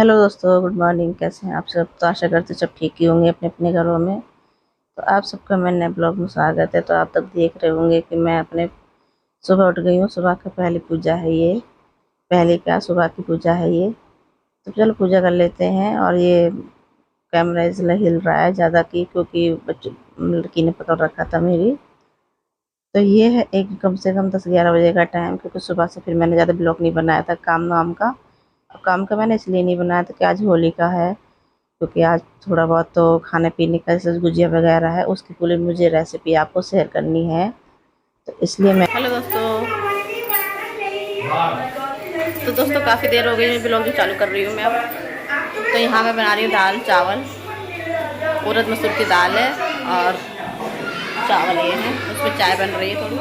Hello दोस्तों, good morning. कैसे हैं आप सब? तो आशा करते सब ठीक ही होंगे अपने अपने घरों में। तो आप सबका मेरे नए ब्लॉग में स्वागत है। तो आप तक देख रहे होंगे कि मैं अपने सुबह उठ गई हूँ। सुबह का पहली पूजा है ये। पहले क्या सुबह की पूजा है ये। तो चलो पूजा कर लेते हैं। और ये कैमरा इसलिए हिल रहा है ज़्यादा की क्योंकि बच्चों लड़की ने पकड़ रखा था मेरी। तो ये है एक कम से कम 10-11 बजे का टाइम, क्योंकि सुबह से फिर मैंने ज़्यादा ब्लॉग नहीं बनाया था काम वाम का। अब काम का मैंने इसलिए नहीं बनाया था कि आज होली का है, क्योंकि आज थोड़ा बहुत तो खाने पीने का जैसे गुजिया वगैरह है उसकी पूरी मुझे रेसिपी आपको शेयर करनी है। तो इसलिए मैं हेलो दोस्तों। तो दोस्तों काफ़ी देर हो गई मैं ब्लॉग जो चालू कर रही हूँ मैं अब। तो यहाँ मैं बना रही हूँ दाल चावल। उड़द मसूर की दाल है और चावल ये है, उसमें चाय बन रही है थोड़ी।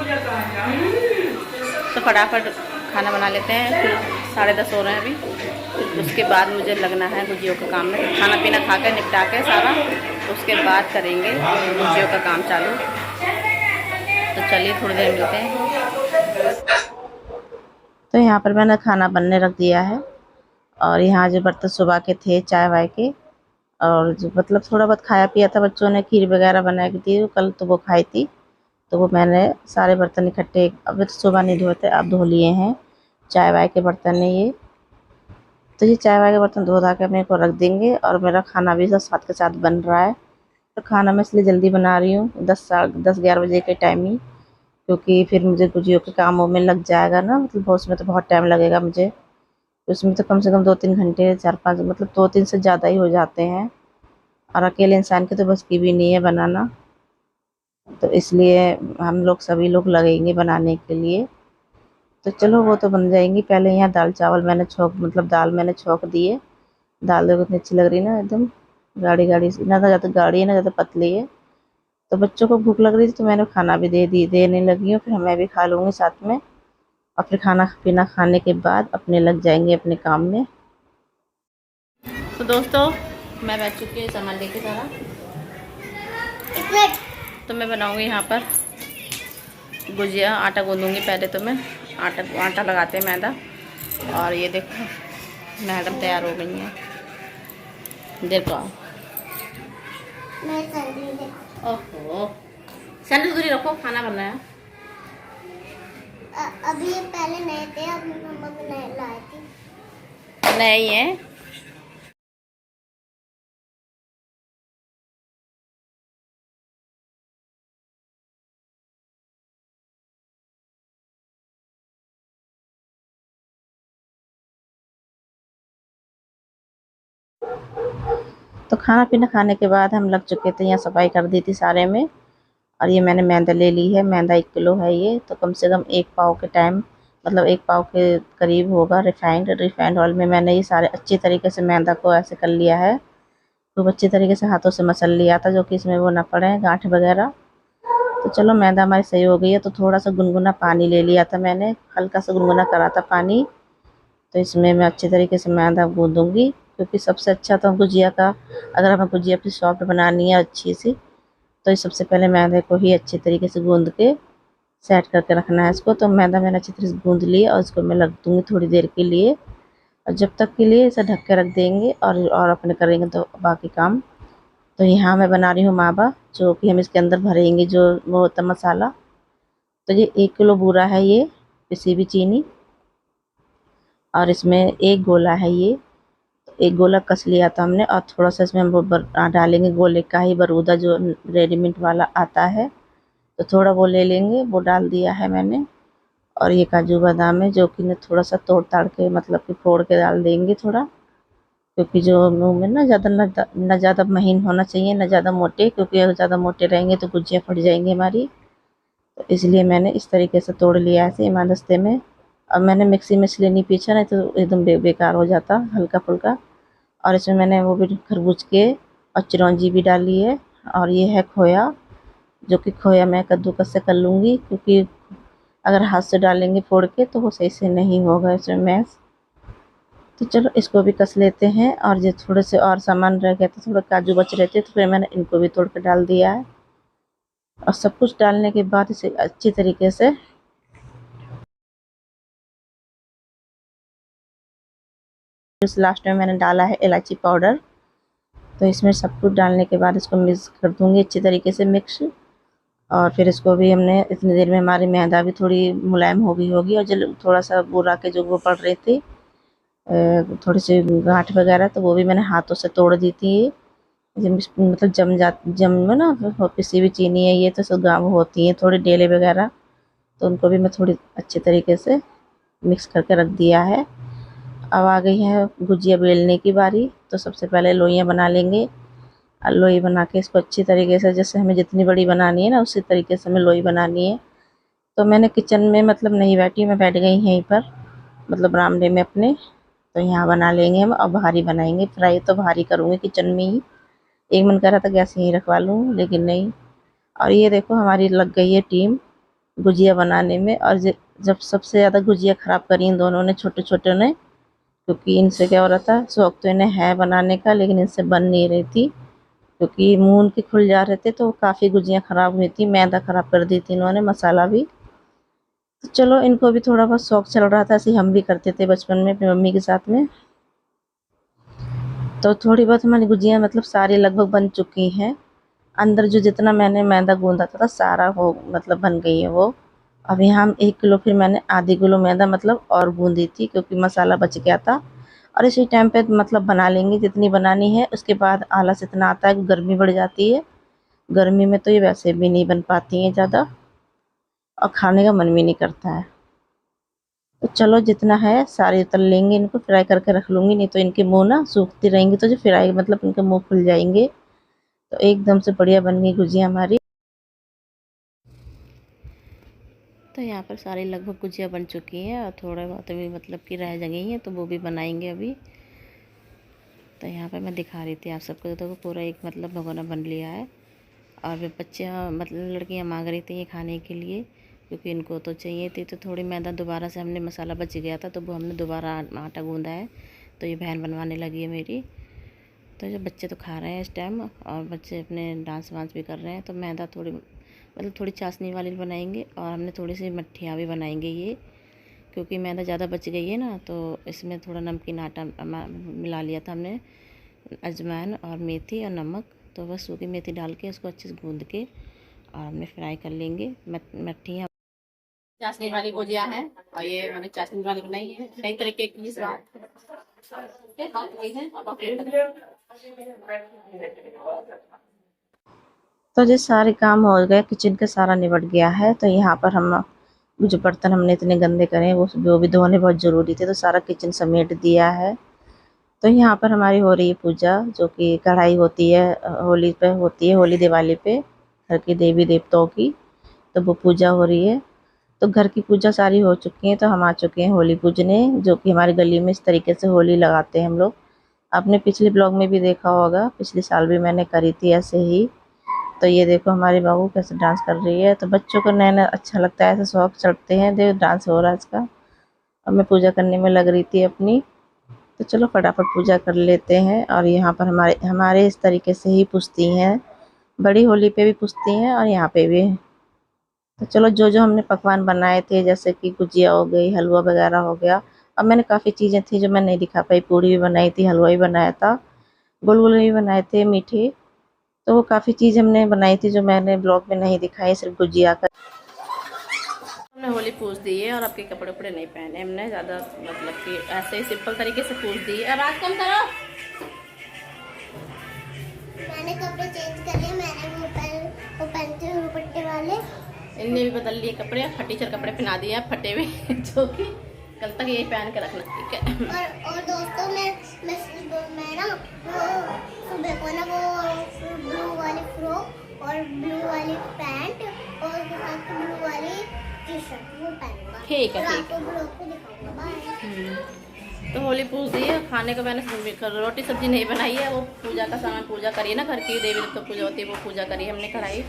तो फटाफट खाना बना लेते हैं, फिर 10:30 हो रहे हैं अभी। फिर उसके बाद मुझे लगना है गुजियों का काम में। खाना पीना खा के निपटा के सारा, उसके बाद करेंगे गुजियों का काम चालू। तो चलिए थोड़ी देर मिलते हैं। तो यहाँ पर मैंने खाना बनने रख दिया है। और यहाँ जो बर्तन सुबह के थे चाय वाय के, और जो मतलब थोड़ा बहुत खाया पिया था, बच्चों ने खीर वगैरह बना के दी कल, तो वो खाई थी। तो वो मैंने सारे बर्तन इकट्ठे अब तो सुबह नहीं धोए थे, अब धो लिए हैं। चाय वाय के बर्तन है ये। तो ये चाय वाय के बर्तन धो धा के अपने को रख देंगे। और मेरा खाना भी सब साथ के साथ बन रहा है। तो खाना मैं इसलिए जल्दी बना रही हूँ, 10-11 बजे के टाइम ही, क्योंकि फिर मुझे गुजियों के कामों में लग जाएगा ना, मतलब उसमें तो बहुत टाइम लगेगा मुझे। उसमें तो कम से कम 2-3 घंटे, 4-5, मतलब 2-3 से ज़्यादा ही हो जाते हैं। और अकेले इंसान की तो बस की भी नहीं है बनाना। तो इसलिए हम लोग सभी लोग लगेंगे बनाने के लिए। तो चलो वो तो बन जाएंगी। पहले यहाँ दाल चावल मैंने दाल मैंने छौंक दिए। दाल देखो कितनी अच्छी लग रही है ना, एकदम गाढ़ी गाढ़ी सी, ना ज़्यादा गाढ़ी है ना ज़्यादा पतली है। तो बच्चों को भूख लग रही थी तो मैंने खाना भी देने लगी हूँ, फिर मैं भी खा लूँगी साथ में। और फिर खाना पीना खाने के बाद अपने लग जाएंगे अपने काम में। तो दोस्तों मैं बैठ चुकी हूँ सामान लेके सारा। तो मैं बनाऊँगी यहाँ पर गुजिया। आटा गूँधूँगी पहले तो मैं। आटा लगाते हैं मैदा। और ये देखो मैडम तैयार हो गई हैं। देखो ओहो, सैंडल दूरी रखो, खाना बनना है। अभी ये पहले नए थे, अब मम्मा भी नए लाए थे। नहीं है। तो खाना पीना खाने के बाद हम लग चुके थे, यहाँ सफाई कर दी थी सारे में। और ये मैंने मैदा ले ली है। मैदा 1 किलो है ये, तो कम से कम 1 पाव के टाइम, मतलब 1 पाव के करीब होगा। रिफाइंड ऑयल में मैंने ये सारे अच्छी तरीके से मैदा को ऐसे कर लिया है। खूब अच्छी तरीके से हाथों से मसल लिया था, जो कि इसमें वो ना पड़े गांठ वगैरह। तो चलो मैदा हमारी सही हो गई है। तो थोड़ा सा गुनगुना पानी ले लिया था मैंने, हल्का सा गुनगुना करा था पानी। तो इसमें मैं अच्छे तरीके से मैदा गूँधूँगी, क्योंकि सबसे अच्छा तो गुजिया का, अगर हमें गुजिया अपनी सॉफ्ट बनानी है अच्छी सी, तो ये सबसे पहले मैदे को ही अच्छे तरीके से गूँध के सेट करके रखना है इसको। तो मैदा मैंने अच्छी तरह से गूँध लिया और इसको मैं रख दूँगी थोड़ी देर के लिए। और जब तक के लिए इसे ढक के रख देंगे और अपने करेंगे तो बाकी काम। तो यहाँ मैं बना रही हूँ मावा, जो कि हम इसके अंदर भरेंगे जो वो होता मसाला। तो ये 1 किलो बूरा है ये, पिसी हुई चीनी। और इसमें एक गोला है ये। एक गोला कस लिया था हमने। और थोड़ा सा इसमें हम वो डालेंगे गोले का ही बरूदा, जो रेडीमेड वाला आता है। तो थोड़ा वो ले लेंगे, वो डाल दिया है मैंने। और ये काजू बादाम है, जो कि मैं थोड़ा सा तोड़ ताड़ के, मतलब कि फोड़ के डाल देंगे थोड़ा, क्योंकि जो मुंह में ना ज़्यादा न ज़्यादा महीन होना चाहिए, न ज़्यादा मोटे, क्योंकि अगर ज़्यादा मोटे रहेंगे तो गुजिया फट जाएंगी हमारी। तो इसलिए मैंने इस तरीके से तोड़ लिया है इमामदस्ते में। अब मैंने मिक्सी में इसलिए नहीं पीछा, नहीं तो एकदम बेकार हो जाता हल्का फुल्का। और इसमें मैंने वो भी खरबूज के और चिरौंजी भी डाली है। और ये है खोया, जो कि खोया मैं कद्दूकस से कर लूँगी, क्योंकि अगर हाथ से डालेंगे फोड़ के तो वो सही से नहीं होगा इसमें मैश। तो चलो इसको भी कस लेते हैं। और जो थोड़े से और सामान रह गए थे, थोड़े काजू बच रहे थे, तो फिर मैंने इनको भी तोड़ के डाल दिया है। और सब कुछ डालने के बाद इसे अच्छी तरीके से इस लास्ट में मैंने डाला है इलायची पाउडर। तो इसमें सब कुछ डालने के बाद इसको मिक्स कर दूँगी अच्छी तरीके से मिक्स। और फिर इसको भी हमने इतनी देर में हमारी मैदा भी थोड़ी मुलायम हो गई होगी, और जो थोड़ा सा बूरा के जो वो पड़ रहे थे थोड़ी सी गांठ वगैरह, तो वो भी मैंने हाथों से तोड़ दी थी। जब मतलब जम में ना पिसी हुई चीनी है ये, तो सब गाँव होती हैं थोड़ी डेले वगैरह, तो उनको भी मैं थोड़ी अच्छे तरीके से मिक्स करके रख दिया है। अब आ गई है गुजिया बेलने की बारी। तो सबसे पहले लोइयाँ बना लेंगे, और लोई बना के इसको अच्छी तरीके से, जैसे हमें जितनी बड़ी बनानी है ना उसी तरीके से हमें लोई बनानी है। तो मैंने किचन में मतलब नहीं बैठी, मैं बैठ गई यहीं पर मतलब बरामदे में अपने। तो यहाँ बना लेंगे हम, और भारी बनाएंगे। फ्राई तो भारी करूँगी किचन में ही। एक मन कर रहा था गैस यहीं रखवा लूँ, लेकिन नहीं। और ये देखो हमारी लग गई है टीम गुजिया बनाने में। और जब सबसे ज़्यादा गुजिया ख़राब करी इन दोनों ने, छोटे छोटे ने, क्योंकि इनसे क्या हो रहा था, शौक तो इन्हें है बनाने का, लेकिन इनसे बन नहीं रही थी, क्योंकि मुँह उनके खुल जा रहे थे। तो काफ़ी गुजियाँ ख़राब हुई थी, मैदा ख़राब कर दी थी इन्होंने, मसाला भी। तो चलो इनको भी थोड़ा बहुत शौक चल रहा था, ऐसे हम भी करते थे बचपन में अपनी मम्मी के साथ में। तो थोड़ी बहुत हमारी गुजियाँ मतलब सारी लगभग बन चुकी हैं। अंदर जो जितना मैंने मैदा गूँधा था सारा हो मतलब बन गई है वो। अब यहाँ हम 1 किलो, फिर मैंने आधी किलो मैदा मतलब और गूँधी थी, क्योंकि मसाला बच गया था। और इसी टाइम पे मतलब बना लेंगे जितनी बनानी है। उसके बाद आलस इतना आता है कि गर्मी बढ़ जाती है। गर्मी में तो ये वैसे भी नहीं बन पाती हैं ज़्यादा, और खाने का मन भी नहीं करता है। तो चलो जितना है सारे तल लेंगे, इनको फ्राई करके रख लूँगी, नहीं तो इनके मुँह ना सूखती रहेंगी, तो जो फ्राई मतलब इनके मुँह खुल जाएंगे। तो एकदम से बढ़िया बन गई गुजिया हमारी। तो यहाँ पर सारी लगभग गुजिया बन चुकी हैं, और थोड़ा बहुत अभी मतलब कि रह गई हैं, तो वो भी बनाएंगे अभी। तो यहाँ पर मैं दिखा रही थी आप सबको, तो पूरा एक मतलब भगोना बन लिया है। और वे बच्चे मतलब लड़कियाँ मांग रही थी ये खाने के लिए, क्योंकि इनको तो चाहिए थी। तो थोड़ी मैदा दोबारा से हमने, मसाला बच गया था तो वो हमने दोबारा आटा गूँधा है। तो ये बहन बनवाने लगी है मेरी। तो जो बच्चे तो खा रहे हैं इस टाइम, और बच्चे अपने डांस वांस भी कर रहे हैं। तो मैदा थोड़ी मतलब थोड़ी चाशनी वाली बनाएंगे, और हमने थोड़ी सी मट्ठियाँ भी बनाएंगे ये, क्योंकि मैदा ज़्यादा बच गई है ना। तो इसमें थोड़ा नमकीन आटा मिला लिया था हमने, अजवाइन और मेथी और नमक। तो बस सूखी मेथी डाल के इसको अच्छे से गूँध के और हमने फ्राई कर लेंगे मट्ठियाँ। चाशनी वाली गुजिया है, और ये मैंने चाशनी वाली बनाई है कई तरीके की स्वाद। तो ये सारे काम हो गए, किचन का सारा निपट गया है। तो यहाँ पर हम जो बर्तन हमने इतने गंदे करे वो भी धोने बहुत ज़रूरी थे, तो सारा किचन समेट दिया है। तो यहाँ पर हमारी हो रही है पूजा, जो कि कढ़ाई होती है होली पे होती है, होली दिवाली पे घर के देवी देवताओं की। तो वो पूजा हो रही है। तो घर की पूजा सारी हो चुकी है, तो हम आ चुके हैं होली पूजने, जो कि हमारी गली में इस तरीके से होली लगाते हैं हम लोग। आपने पिछले ब्लॉग में भी देखा होगा, पिछले साल भी मैंने करी थी ऐसे ही। तो ये देखो हमारी बहू कैसे डांस कर रही है। तो बच्चों को नया नया अच्छा लगता है, ऐसे शौक चढ़ते हैं, देखो डांस हो रहा है इसका। अब मैं पूजा करने में लग रही थी अपनी। तो चलो फटाफट पूजा कर लेते हैं। और यहाँ पर हमारे हमारे इस तरीके से ही पूजती हैं, बड़ी होली पे भी पूजती हैं और यहाँ पे भी। तो चलो जो जो हमने पकवान बनाए थे, जैसे कि गुजिया हो गई, हलवा वगैरह हो गया। अब मैंने काफ़ी चीज़ें थी जो मैं नहीं दिखा पाई, पूड़ी भी बनाई थी, हलवा भी बनाया था, गुलगुले भी बनाए थे मीठे। तो वो काफ़ी चीज़ हमने बनाई थी जो मैंने ब्लॉग में नहीं दिखाई, सिर्फ गुजिया का। हमने होली पूज दी है, और आपके कपड़े उपड़े नहीं पहने हमने ज़्यादा, मतलब कि ऐसे ही सिंपल तरीके से पूज दी है। अब आज कम करो, मैंने कपड़े चेंज कर लिए। मैंने वो पहनते हुए दुपट्टे वाले। इनने भी बदल लिए कपड़े, फटीचर कपड़े पहना दिए हैं फटे हुए जो कि कल तक यही पहन के रखना, ठीक है। और दोस्तों मैं ना वो सुबह को ना वो ब्लू वाली फ्रॉक और ब्लू वाली पैंट और साथ ब्लू वाली टी शर्ट वो पहनूंगा। ठीक है, और ठीक आपको ब्लॉग को दिखाऊंगा। बाय। तो होली पूज दी है। खाने को मैंने रोटी सब्जी नहीं बनाई है, वो पूजा का सामान पूजा करिए ना, घर की देवी तो पूजा होती है, वो पूजा करिए हमने कढ़ाई।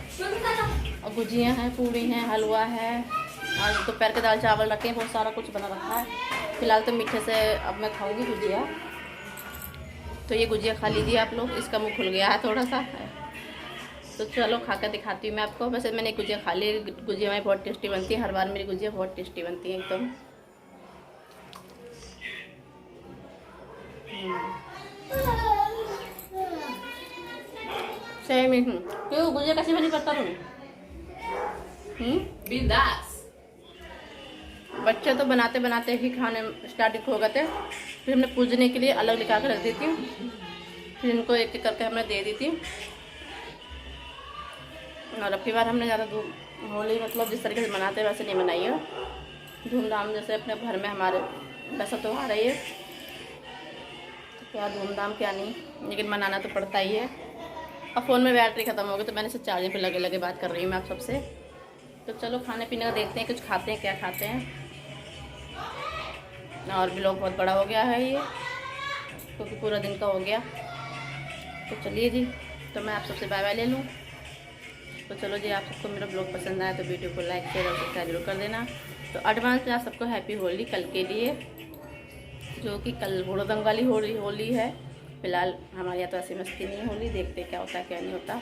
और गुजियाँ हैं, पूड़ी हैं, हलवा है, और दोपहर के दाल चावल रखे हैं, बहुत सारा कुछ बना रखा है। फिलहाल तो मीठे से अब मैं खाऊंगी गुजिया। तो ये गुजिया खा लीजिए आप लोग, इसका मुँह खुल गया है थोड़ा सा। तो चलो खा कर दिखाती हूँ मैं आपको। वैसे मैंने गुजिया खा ली, गुजिया में बहुत टेस्टी बनती है, हर बार मेरी गुजिया बहुत टेस्टी बनती है एकदम। सही में क्यों गुजिया कैसी बनी पता तुम? बिंदास। बच्चे तो बनाते बनाते ही खाने स्टार्टिंग हो गए थे। फिर हमने पूजने के लिए अलग निकाल कर रख दी थी, फिर इनको एक एक करके हमने दे दी थी। और अब की बार हमने ज़्यादा होली मतलब जिस तरीके से मनाते हैं वैसे नहीं मनाई है, धूमधाम जैसे अपने घर में हमारे वैसा तो आ रही है। तो क्या धूमधाम क्या नहीं, लेकिन मनाना तो पड़ता ही है। अब फ़ोन में बैटरी ख़त्म हो गई तो मैंने इसे चार्जिंग पे लगे लगे बात कर रही हूँ मैं आप सबसे। तो चलो खाने पीने का देखते हैं, कुछ खाते हैं, क्या खाते हैं। और ब्लॉग बहुत बड़ा हो गया है ये, क्योंकि पूरा दिन का हो गया। तो चलिए जी, तो मैं आप सबसे बाय बाय ले लूँ। तो चलो जी, आप सबको मेरा ब्लॉग पसंद आया तो वीडियो को लाइक शेयर और सब्सक्राइब जरूर कर देना। तो एडवांस में आप सबको हैप्पी होली कल के लिए, जो कि कल हुड़दंग वाली होली है। फिलहाल हमारे यहाँ तो ऐसी मस्ती नहीं होली, देखते क्या होता है क्या नहीं होता।